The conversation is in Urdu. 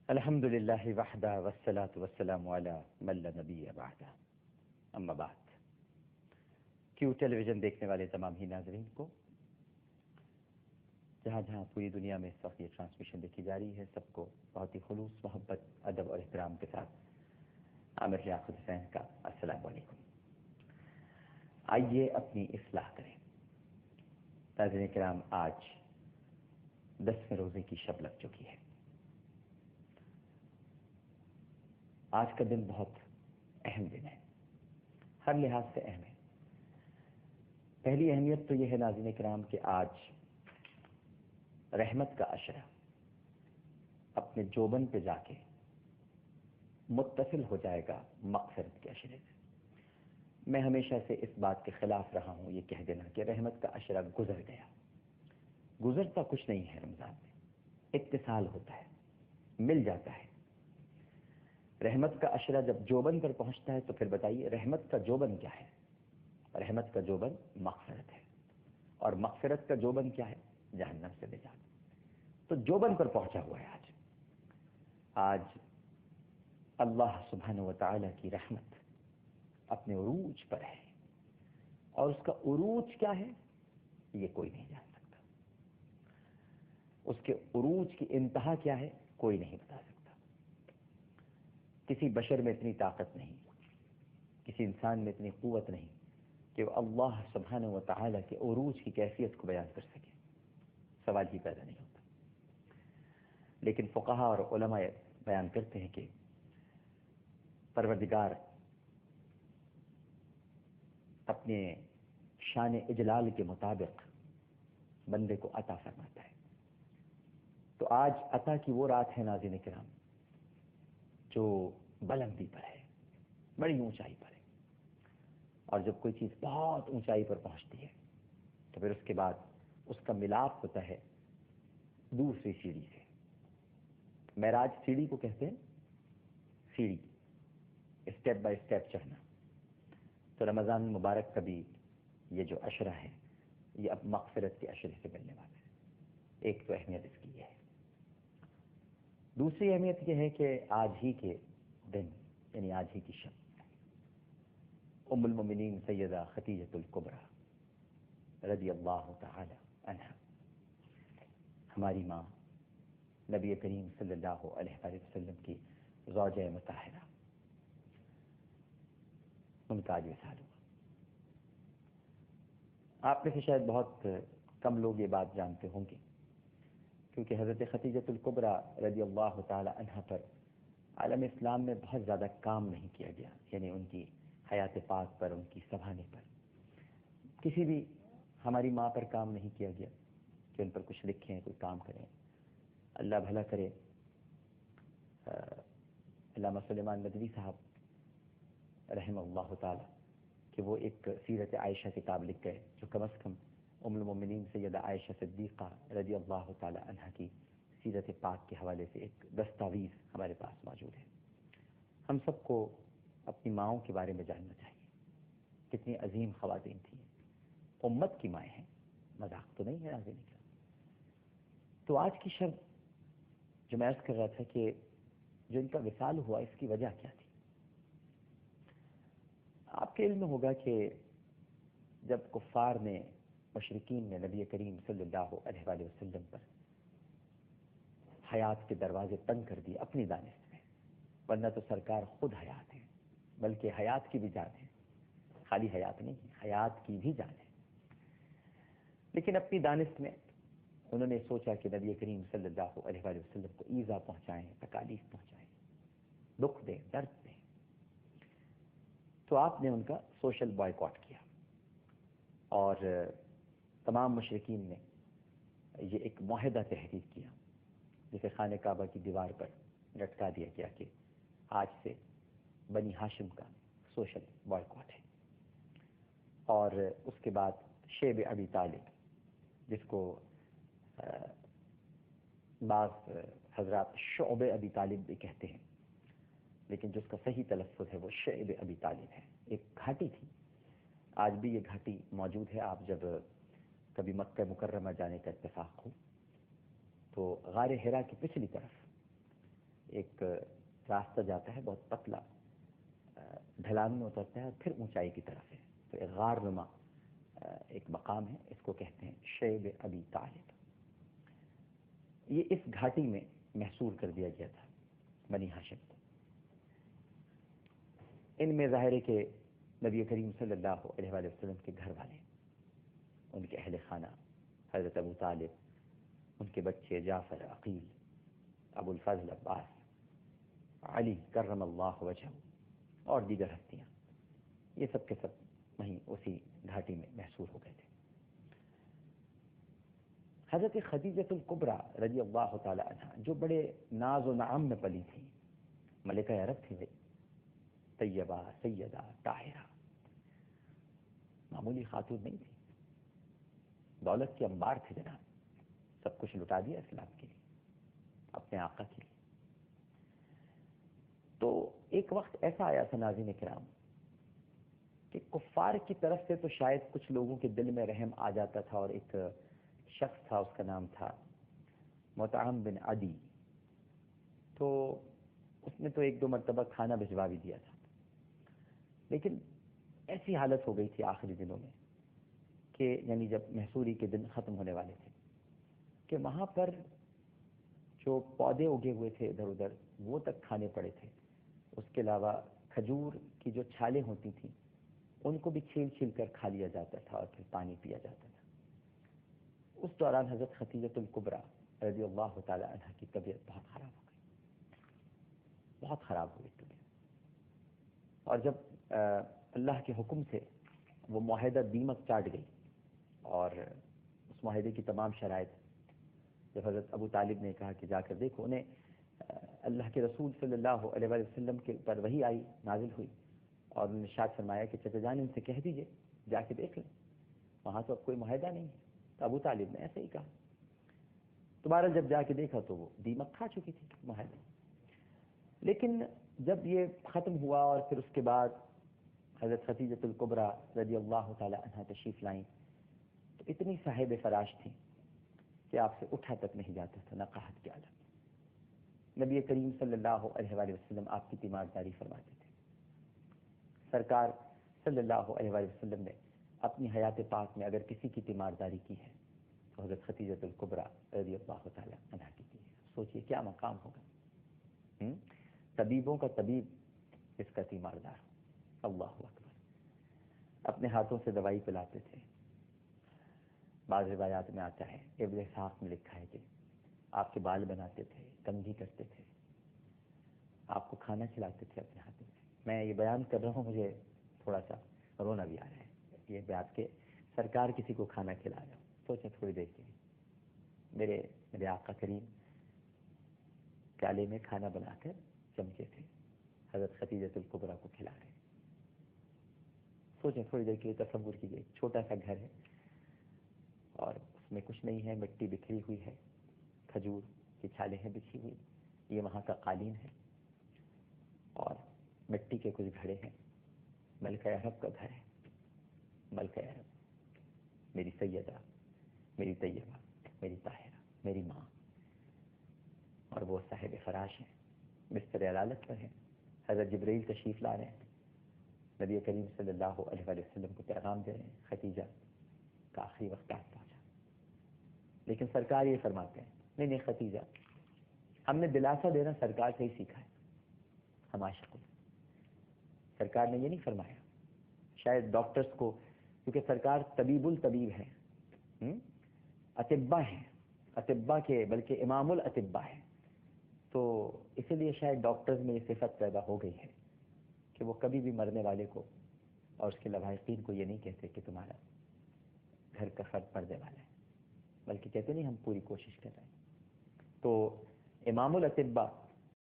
الحمد للہ وحدہ والصلاة والسلام علی من لا نبی بعدہ، اما بعد۔ کیو ٹیلی ویژن دیکھنے والے تمام ہی ناظرین کو، جہاں جہاں پوری دنیا میں اس وقت یہ ٹرانسمیشن دیکھی جا رہی ہے، سب کو بہت ہی خلوص، محبت، ادب اور احترام کے ساتھ عامر لیاقت حسین کا السلام علیکم۔ آئیے اپنی اصلاح کریں۔ ناظرین کرام، آج 10ویں روزے کی شب لگ چکی ہے۔ آج کا دن بہت اہم دن ہے، ہر لحاظ سے اہم ہے۔ پہلی اہمیت تو یہ ہے ناظرین کرام کہ آج رحمت کا عشرہ اپنے جوبن پہ جا کے متصل ہو جائے گا مغفرت کے عشرے سے۔ میں ہمیشہ سے اس بات کے خلاف رہا ہوں یہ کہہ دینا کہ رحمت کا عشرہ گزر گیا۔ گزرتا کچھ نہیں ہے، رمضان میں اتصال ہوتا ہے، مل جاتا ہے۔ رحمت کا عشرہ جب جوبن پر پہنچتا ہے تو پھر بتائیے رحمت کا جوبن کیا ہے؟ رحمت کا جوبن مغفرت ہے، اور مغفرت کا جوبن کیا ہے؟ جہنم سے نجات۔ تو جوبن پر پہنچا ہوا ہے آج اللہ سبحانہ و تعالیٰ کی رحمت اپنے عروج پر ہے، اور اس کا عروج کیا ہے یہ کوئی نہیں جان سکتا۔ اس کے عروج کی انتہا کیا ہے کوئی نہیں بتا سکتا۔ کسی بشر میں اتنی طاقت نہیں، کسی انسان میں اتنی قوت نہیں کہ وہ اللہ سبحانہ و تعالیٰ کے عروج کی کیفیت کو بیان کر سکے، سوال ہی پیدا نہیں ہوتا۔ لیکن فقہا اور علماء بیان کرتے ہیں کہ پروردگار اپنے شان اجلال کے مطابق بندے کو عطا فرماتا ہے۔ تو آج عطا کی وہ رات ہے ناظرین کرام جو بلندی پر ہے، بڑی اونچائی پر ہے، اور جب کوئی چیز بہت اونچائی پر پہنچتی ہے تو پھر اس کے بعد اس کا ملاپ ہوتا ہے دوسری سیڑھی سے۔ معراج سیڑھی کو کہتے ہیں، سیڑھی، اسٹیپ بائی اسٹیپ چڑھنا۔ تو رمضان مبارک کا بھی یہ جو عشرہ ہے یہ اب مغفرت کے عشرے سے ملنے والا ہے۔ ایک تو اہمیت اس کی یہ ہے۔ دوسری اہمیت یہ ہے کہ آج ہی کے دن، یعنی آج ہی کی شب، ام المومنین سیدہ خدیجہ الکبریٰ رضی اللہ تعالی عنہا، ہماری ماں نبی کریم صلی اللہ علیہ وآلہ وسلم کی زوجہ مطہرہ، ان کا آج وصال ہوا۔ آپ میں سے شاید بہت کم لوگ یہ بات جانتے ہوں گے، کیونکہ حضرت خدیجہ الکبریٰ رضی اللہ تعالی عنہا پر عالم اسلام میں بہت زیادہ کام نہیں کیا گیا، یعنی ان کی حیات پاک پر، ان کی سنبھالنے پر کسی بھی ہماری ماں پر کام نہیں کیا گیا کہ ان پر کچھ لکھیں، کوئی کام کریں۔ اللہ بھلا کرے علامہ سلیمان ندوی صاحب رحمہ اللہ تعالی کہ وہ ایک سیرت عائشہ کتاب لکھ گئے، جو کم از کم ام المومنین سیدہ عائشہ صدیقہ رضی اللہ تعالی عنہا کی سیرت پاک کے حوالے سے ایک دستاویز ہمارے پاس موجود ہے۔ ہم سب کو اپنی ماؤں کے بارے میں جاننا چاہیے، کتنی عظیم خواتین تھیں، امت کی مائیں ہیں، مذاق تو نہیں ہے ناظرین کرام۔ تو آج کی شب جو میں عرض کر رہا تھا کہ جو ان کا وصال ہوا، اس کی وجہ کیا تھی؟ آپ کے علم میں ہوگا کہ جب کفار نے، مشرکین نے نبی کریم صلی اللہ علیہ وآلہ وسلم پر حیات کے دروازے بند کر دیے اپنی دانست میں، ورنہ تو سرکار خود حیات ہیں، بلکہ حیات کی بھی جان ہے، خالی حیات نہیں ہے، حیات کی بھی جان ہے۔ لیکن اپنی دانست میں انہوں نے سوچا کہ نبی کریم صلی اللہ علیہ وآلہ وسلم کو ایذا پہنچائیں، تکالیف پہنچائیں، دکھ دیں، درد دیں۔ تو آپ نے ان کا سوشل بائیکاٹ کیا، اور تمام مشرکین نے یہ ایک معاہدہ تحریر کیا، جسے خانہ کعبہ کی دیوار پر لٹکا دیا گیا کہ آج سے بنی ہاشم کا سوشل بائیکاٹ ہے۔ اور اس کے بعد شیب ابی طالب، جس کو بعض حضرات شعب ابی طالب بھی کہتے ہیں، لیکن جس کا صحیح تلفظ ہے وہ شعب ابی طالب ہے، ایک گھاٹی تھی، آج بھی یہ گھاٹی موجود ہے۔ آپ جب کبھی مکہ مکرمہ جانے کا اتفاق ہو تو غار حرا کی پچھلی طرف ایک راستہ جاتا ہے بہت پتلا، ڈھلان میں اترتا ہے اور پھر اونچائی کی طرف ہے. تو ایک غار نما ایک مقام ہے، اس کو کہتے ہیں شیب ابی طالب. یہ اس گھاٹی میں محصور کر دیا گیا تھا بنی ہاشم کو. ان میں ظاہر ہے کہ نبی کریم صلی اللہ علیہ وآلہ وسلم کے گھر والے، ان کے اہل خانہ، حضرت ابو طالب، ان کے بچے جعفر، عقیل، ابو الفضل عباس، علی کرم اللہ وجہہ اور دیگر ہستیاں، یہ سب کے سب وہیں اسی گھاٹی میں محصور ہو گئے تھے. حضرت خدیجہ الکبریٰ رضی اللہ تعالی عنہ جو بڑے ناز و نعم میں پلی تھیں، ملکہ عرب تھی، طیبہ، سیدہ، طاہرہ، معمولی خاتون نہیں تھی. دولت کے انبار تھے جناب، سب کچھ لٹا دیا اسلام کے لیے، اپنے آقا کے لیے. تو ایک وقت ایسا آیا تھا ناظرین کرام کہ کفار کی طرف سے تو شاید کچھ لوگوں کے دل میں رحم آ جاتا تھا، اور ایک شخص تھا، اس کا نام تھا مطعم بن عدی. تو اس نے تو ایک دو مرتبہ کھانا بھجوا بھی دیا تھا، لیکن ایسی حالت ہو گئی تھی آخری دنوں میں کہ یعنی جب محصوری کے دن ختم ہونے والے تھے کہ وہاں پر جو پودے اگے ہوئے تھے ادھر ادھر وہ تک کھانے پڑے تھے. اس کے علاوہ کھجور کی جو چھالیں ہوتی تھیں ان کو بھی چھیل چھیل کر کھا لیا جاتا تھا اور پھر پانی پیا جاتا تھا. اس دوران حضرت خدیجہ الکبریٰ رضی اللہ تعالی عنہ کی طبیعت بہت خراب ہو گئی، بہت خراب ہو گئی طبیعت. اور جب اللہ کے حکم سے وہ معاہدہ دیمک چاٹ گئی، اور اس معاہدے کی تمام شرائط جب حضرت ابو طالب نے کہا کہ جا کر دیکھو، انہیں اللہ کے رسول صلی اللہ علیہ وآلہ وسلم کے اوپر وحی آئی، نازل ہوئی، اور انہوں نے ارشاد فرمایا کہ چچا جان ان سے کہہ دیجئے جا کے دیکھ لیں، وہاں تو اب کوئی معاہدہ نہیں ہے. تو ابو طالب نے ایسے ہی کہا. دوبارہ جب جا کے دیکھا تو وہ دیمک کھا چکی تھی معاہدہ. لیکن جب یہ ختم ہوا اور پھر اس کے بعد حضرت خدیجہ الکبریٰ رضی اللہ تعالی عنہا تشریف لائیں تو اتنی صاحب فراش تھی کہ آپ سے اٹھا تک نہیں جاتا تھا، نقاہت کے عالم. نبی کریم صلی اللہ علیہ وآلہ وسلم آپ کی تیمارداری فرماتے تھے. سرکار صلی اللہ علیہ وآلہ وسلم نے اپنی حیات پاک میں اگر کسی کی تیمارداری کی ہے تو حضرت خدیجہ الکبریٰ رضی اللہ تعالی عنہا کی ہے. سوچئے کیا مقام ہوگا. طبیبوں کا طبیب اس کا تیماردار، اللہ اکبر. اپنے ہاتھوں سے دوائی پلاتے تھے. بعض روایات میں آتا ہے، ابن اسحاق میں لکھا ہے کہ آپ کے بال بناتے تھے، کنگھی کرتے تھے، آپ کو کھانا کھلاتے تھے اپنے ہاتھوں سے. میں یہ بیان کر رہا ہوں، مجھے تھوڑا سا رونا بھی آ رہا ہے یہ بات کہ سرکار کسی کو کھانا کھلا رہا. سوچیں تھوڑی دیر کے لیے، میرے آقا کریم پیالے میں کھانا بنا کر چمچے سے حضرت خدیجہ الکبریٰ کو کھلا رہے. سوچیں تھوڑی دیر کے لیے، تصور کیجیے چھوٹا سا گھر ہے اور اس میں کچھ نہیں ہے، مٹی بکھری ہوئی ہے، کھجور کی چھالیں ہیں بچھی ہوئی، یہ وہاں کا قالین ہے اور مٹی کے کچھ گھڑے ہیں. ملکہ عرب کا گھر ہے، ملکہ عرب، میری سیدہ، میری طیبہ، میری طاہرہ، میری ماں، اور وہ صاحب فراش ہیں، بستر عدالت پر ہیں. حضرت جبرائیل تشریف لا رہے ہیں، نبی کریم صلی اللہ علیہ وآلہ وسلم کو پیغام دے رہے ہیں، خدیجہ کا آخری وقت آ پہنچا. لیکن سرکار یہ فرماتے ہیں، نہیں خدیجہ، ہم نے دلاسا دینا سرکار سے ہی سیکھا ہے، ہم عاشق ہیں. سرکار نے یہ نہیں فرمایا. شاید ڈاکٹرز کو، کیونکہ سرکار طبیب الطبیب ہیں، اطباء ہیں، اطباء کے بلکہ امام الاطباء ہیں، تو اسی لیے شاید ڈاکٹرز میں یہ صفت پیدا ہو گئی ہے کہ وہ کبھی بھی مرنے والے کو اور اس کے لواحقین کو یہ نہیں کہتے کہ تمہارا گھر کا فرد پردے والا ہے، بلکہ کہتے نہیں ہم پوری کوشش کر رہے ہیں. تو امام الاطباء